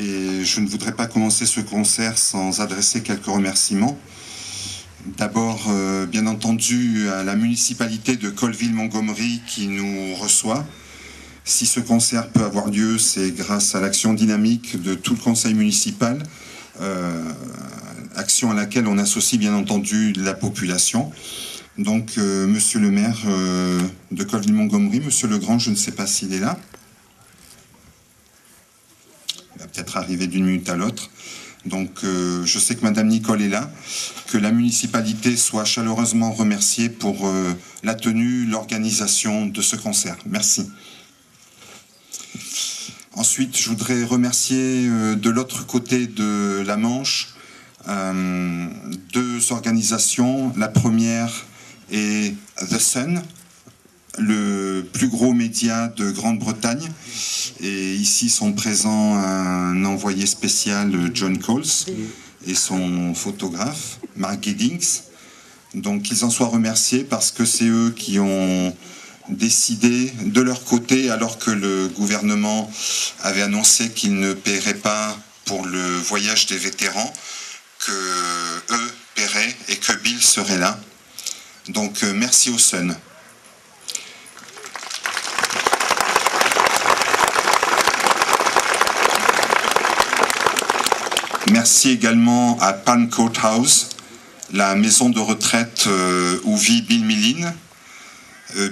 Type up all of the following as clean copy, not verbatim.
Et je ne voudrais pas commencer ce concert sans adresser quelques remerciements. D'abord, bien entendu, à la municipalité de Colville-Montgomery qui nous reçoit. Si ce concert peut avoir lieu, c'est grâce à l'action dynamique de tout le conseil municipal, action à laquelle on associe bien entendu la population. Donc, monsieur le maire de Colville-Montgomery, monsieur Legrand, je ne sais pas s'il est là. Il va peut-être arriver d'une minute à l'autre. Donc, je sais que madame Nicole est là. Que la municipalité soit chaleureusement remerciée pour la tenue, l'organisation de ce concert. Merci. Ensuite, je voudrais remercier de l'autre côté de la Manche deux organisations. La première est The Sun, le plus gros média de Grande-Bretagne. Et ici sont présents un envoyé spécial, John Coles, et son photographe, Mark Giddings. Donc qu'ils en soient remerciés parce que c'est eux qui ont décidé de leur côté, alors que le gouvernement avait annoncé qu'il ne paierait pas pour le voyage des vétérans, que eux paieraient et que Bill serait là. Donc merci au Sun. Merci également à Palm Court House, la maison de retraite où vit Bill Millin.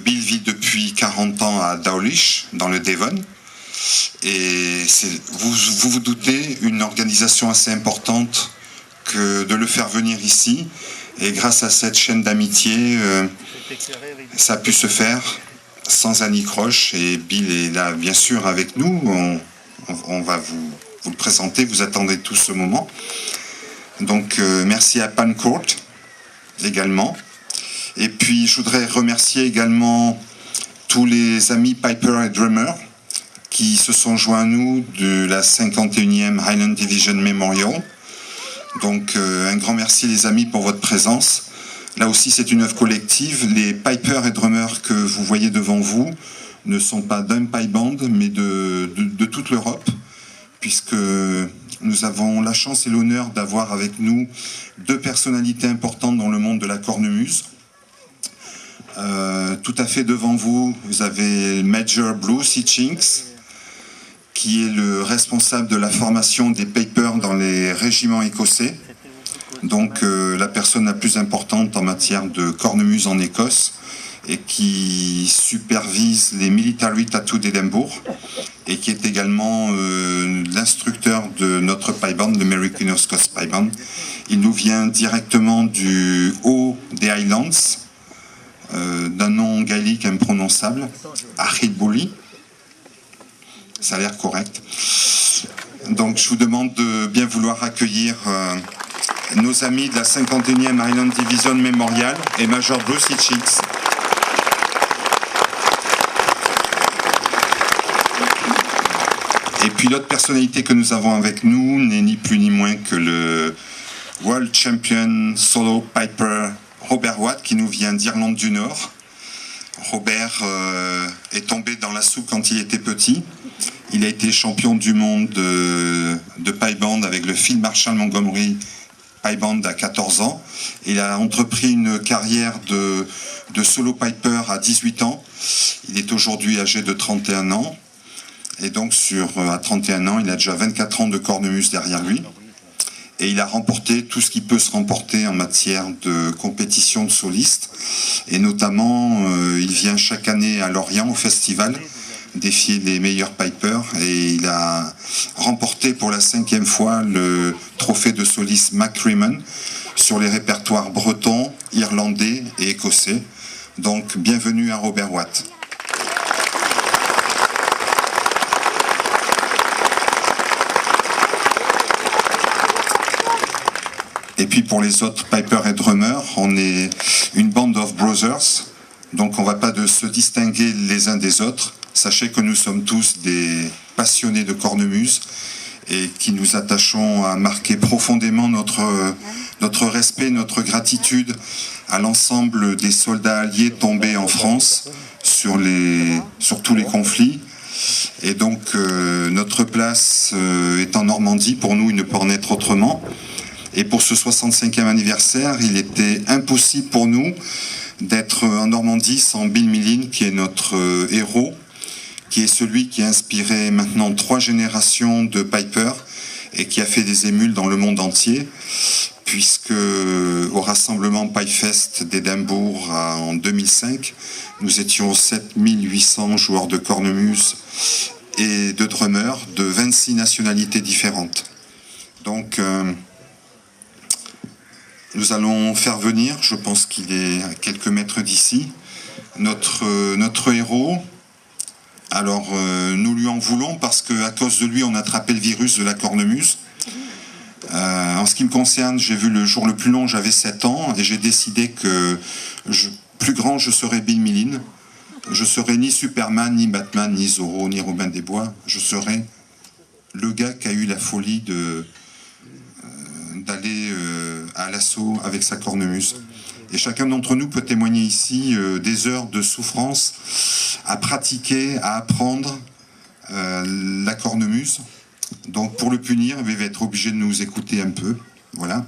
Bill vit depuis 40 ans à Dawlish, dans le Devon. Et vous doutez, une organisation assez importante que de le faire venir ici. Et grâce à cette chaîne d'amitié, ça a pu se faire sans anicroche. Et Bill est là, bien sûr, avec nous. On va vous le présenter, vous attendez tous ce moment. Donc, merci à Palm Court également. Et puis, je voudrais remercier également tous les amis Piper et Drummer qui se sont joints à nous de la 51e Highland Division Memorial. Donc, un grand merci les amis pour votre présence. Là aussi, c'est une œuvre collective. Les Piper et Drummer que vous voyez devant vous ne sont pas d'un pipe band, mais de toute l'Europe, puisque nous avons la chance et l'honneur d'avoir avec nous deux personnalités importantes dans le monde de la cornemuse. Tout à fait devant vous, vous avez Major Bruce Hitchings, qui est le responsable de la formation des Pipers dans les régiments écossais. Donc la personne la plus importante en matière de cornemuse en Écosse et qui supervise les Military Tattoo d'Édimbourg et qui est également l'instructeur de notre pipe band, le Mary Queen of Scots Pipe Band. Il nous vient directement du haut des Highlands, d'un nom gaélique imprononçable, Achilbuli. Ça a l'air correct. Donc je vous demande de bien vouloir accueillir nos amis de la 51e Highland Division Memorial et Major Bruce Hitchings. Et puis l'autre personnalité que nous avons avec nous n'est ni plus ni moins que le World Champion Solo Piper Robert Watt, qui nous vient d'Irlande du Nord. Robert est tombé dans la soupe quand il était petit. Il a été champion du monde de pipe band avec le Phil Marshall Montgomery Pipe Band à 14 ans. Il a entrepris une carrière de solo piper à 18 ans. Il est aujourd'hui âgé de 31 ans. Et donc à 31 ans, il a déjà 24 ans de cornemuse derrière lui. Et il a remporté tout ce qui peut se remporter en matière de compétition de solistes. Et notamment, il vient chaque année à Lorient au festival défier les meilleurs pipers. Et il a remporté pour la 5e fois le trophée de soliste McCrimmon sur les répertoires bretons, irlandais et écossais. Donc, bienvenue à Robert Watt. Et puis pour les autres Piper et Drummer, on est une band of brothers, donc on ne va pas se distinguer les uns des autres. Sachez que nous sommes tous des passionnés de cornemuse et qui nous attachons à marquer profondément notre respect, notre gratitude à l'ensemble des soldats alliés tombés en France sur tous les conflits Et donc notre place est en Normandie. Pour nous, il ne peut en être autrement. Et pour ce 65e anniversaire, il était impossible pour nous d'être en Normandie sans Bill Millin, qui est notre héros, qui est celui qui a inspiré maintenant 3 générations de Piper et qui a fait des émules dans le monde entier, puisque au rassemblement PipeFest d'Édimbourg en 2005, nous étions 7800 joueurs de cornemuse et de drummers de 26 nationalités différentes. Donc nous allons faire venir, je pense qu'il est à quelques mètres d'ici, notre héros. Alors nous lui en voulons parce qu'à cause de lui on a attrapé le virus de la cornemuse. En ce qui me concerne, j'ai vu le jour le plus long, j'avais 7 ans, et j'ai décidé que plus grand je serais Bill Millin. Je serais ni Superman, ni Batman, ni Zorro, ni Robin des Bois. Je serais le gars qui a eu la folie d'aller à l'assaut avec sa cornemuse. Et chacun d'entre nous peut témoigner ici des heures de souffrance à pratiquer, à apprendre la cornemuse. Donc pour le punir, il va être obligé de nous écouter un peu. Voilà.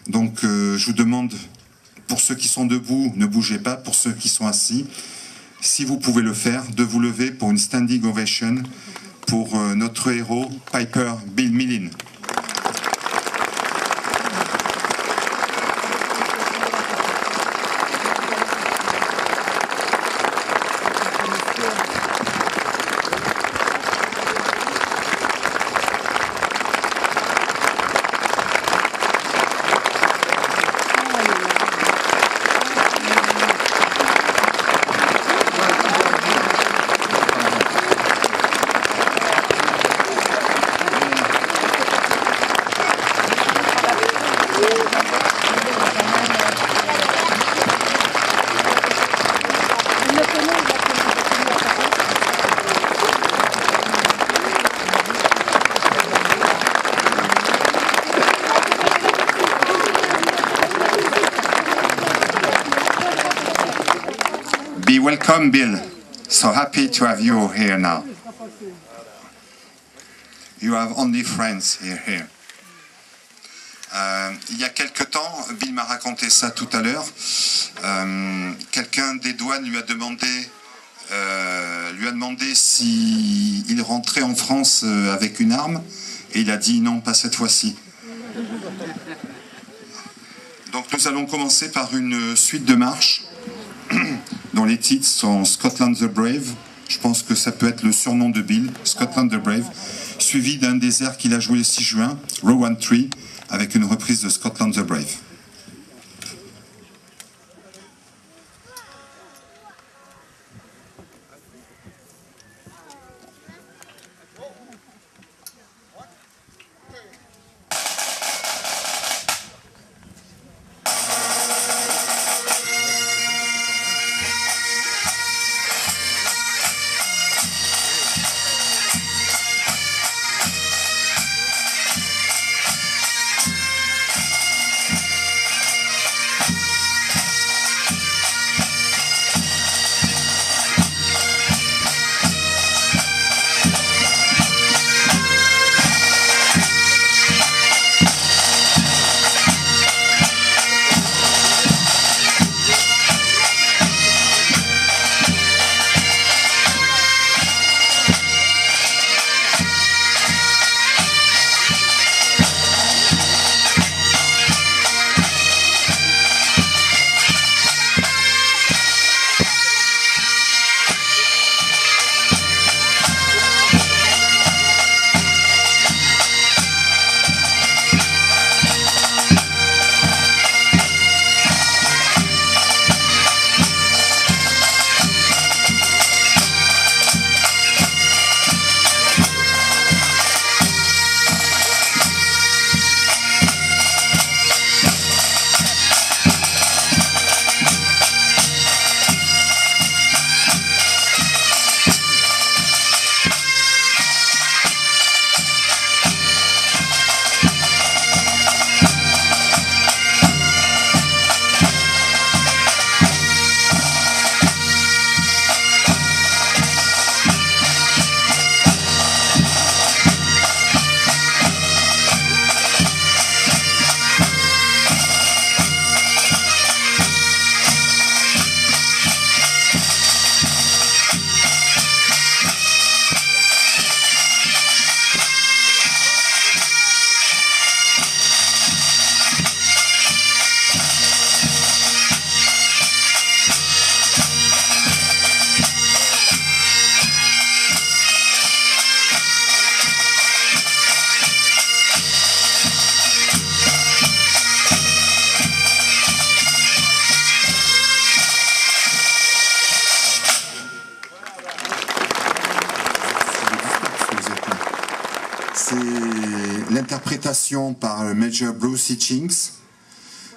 Donc je vous demande, pour ceux qui sont debout, ne bougez pas. Pour ceux qui sont assis, si vous pouvez le faire, de vous lever pour une standing ovation pour notre héros, Piper Bill Millin. Be welcome, Bill. So happy to have you here now. You have only friends here. Il y a quelque temps, Bill m'a raconté ça tout à l'heure, quelqu'un des douanes lui a demandé s'il rentrait en France avec une arme, et il a dit non, pas cette fois-ci. Donc nous allons commencer par une suite de marches dont les titres sont Scotland the Brave. Je pense que ça peut être le surnom de Bill, Scotland the Brave, suivi d'un des airs qu'il a joué le 6 juin, Rowan Tree, avec une reprise de Scotland the Brave. c'est l'interprétation par Major Bruce Hitchings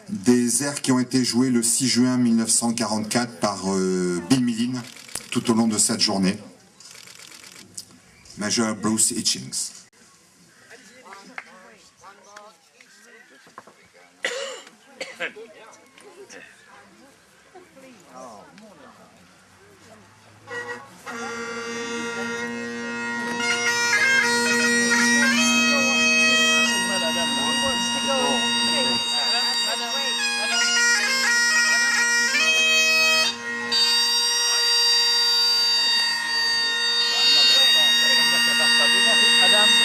des airs qui ont été joués le 6 juin 1944 par Bill Millin tout au long de cette journée. Major Bruce Hitchings. Madame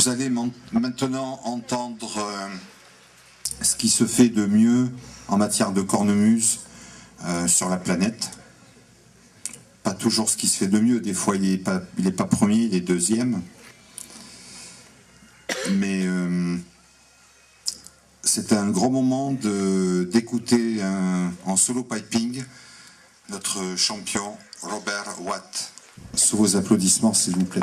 Vous allez maintenant entendre ce qui se fait de mieux en matière de cornemuse sur la planète. Pas toujours ce qui se fait de mieux, des fois il n'est pas premier, il est deuxième. Mais c'est un grand moment d'écouter en solo piping notre champion Robert Watt. Sous vos applaudissements, s'il vous plaît.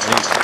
Allez.